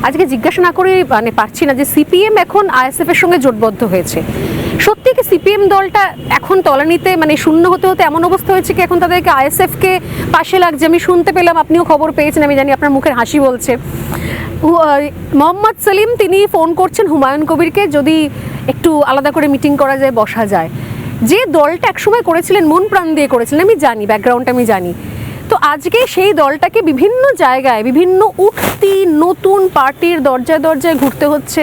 আজকে জিজ্ঞাসা না করে মানে পারছি না যে সিপিএম এখন আইএসএফ এর সঙ্গে জোটবদ্ধ হয়েছে, সত্যি কি সিপিএম দলটা এখন তলানিতে মানে শূন্য হতে হতে এমন অবস্থা হয়েছে কি এখন তাদেরকে আইএসএফ কে পাশে লাগছে? আমি শুনতে পেলাম, আপনিও খবর পেয়েছেন, আমি জানি আপনার মুখের হাসি বলছে। মোহাম্মদ সেলিম তিনি ফোন করছেন হুমায়ুন কবিরকে, যদি একটু আলাদা করে মিটিং করা যায়, বসা যায়। যে দলটা একসময় করেছিলেন, মন প্রাণ দিয়ে করেছিলেন, আমি জানি ব্যাকগ্রাউন্ডটা আমি জানি, তো আজকে সেই দলটাকে বিভিন্ন জায়গায় বিভিন্ন উঠতি নতুন পার্টির দরজায় দরজায় ঘুরতে হচ্ছে,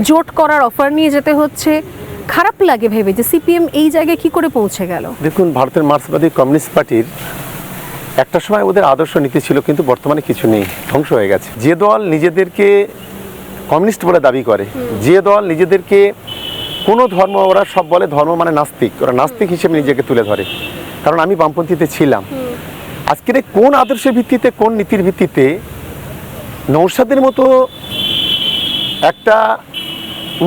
জোট করার অফার নিয়ে যেতে হচ্ছে। খারাপ লাগে ভেবে যে সিপিএম এই জায়গায় কি করে পৌঁছে গেল। দেখুন, ভারতের মার্ক্সবাদী কমিউনিস্ট পার্টির একটা সময় ওদের আদর্শ নীতি ছিল, কিন্তু বর্তমানে কিছু নেই, ধ্বংস হয়ে গেছে। যে দল নিজেদেরকে কমিউনিস্ট বলে দাবি করে, যে দল নিজেদেরকে কোনো ধর্ম, ওরা সব বলে ধর্ম মানে নাস্তিক, ওরা নাস্তিক হিসেবে নিজেকে তুলে ধরে, কারণ আমি বামপন্থীতে ছিলাম। আজকের কোন আদর্শের ভিত্তিতে, কোন নীতির ভিত্তিতে নৌসাদের মতো একটা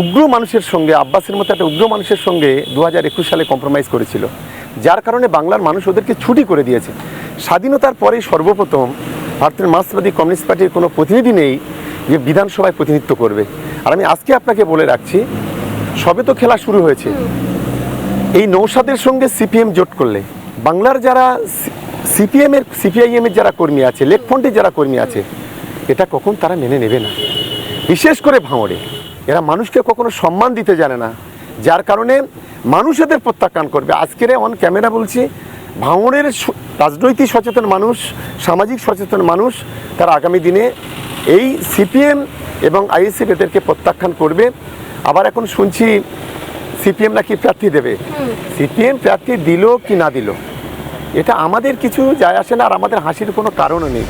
উগ্র মানুষের সঙ্গে, আব্বাসের মতো একটা উগ্র মানুষের সঙ্গে 2021 সালে কম্প্রোমাইজ করেছিল, যার কারণে বাংলার মানুষ ওদেরকে ছুটি করে দিয়েছে। স্বাধীনতার পরেই সর্বপ্রথম ভারতের মার্ক্সবাদী কমিউনিস্ট পার্টির কোনো প্রতিনিধি নেই যে বিধানসভায় প্রতিনিধিত্ব করবে। আর আমি আজকে আপনাকে বলে রাখছি, সবে তো খেলা শুরু হয়েছে। এই নৌসাদের সঙ্গে সিপিএম জোট করলে বাংলার যারা সিপিআইএমের যারা কর্মী আছে, লেকফ্রন্টের যারা কর্মী আছে, এটা কখন তারা মেনে নেবে না। বিশেষ করে ভাঙড়ে এরা মানুষকে কখনো সম্মান দিতে জানে না, যার কারণে মানুষ এদের প্রত্যাখ্যান করবে। আজকের অন ক্যামেরা বলছি, ভাঙড়ের রাজনৈতিক সচেতন মানুষ, সামাজিক সচেতন মানুষ, তারা আগামী দিনে এই সিপিএম এবং আইএসএফ এদেরকে প্রত্যাখ্যান করবে। আবার এখন শুনছি সিপিএম নাকি প্রার্থী দেবে। সিপিএম প্রার্থী দিল কি না দিল, এটা আমাদের কিছু যায় আসে না, আর আমাদের হাসির কোনো কারণও নেই।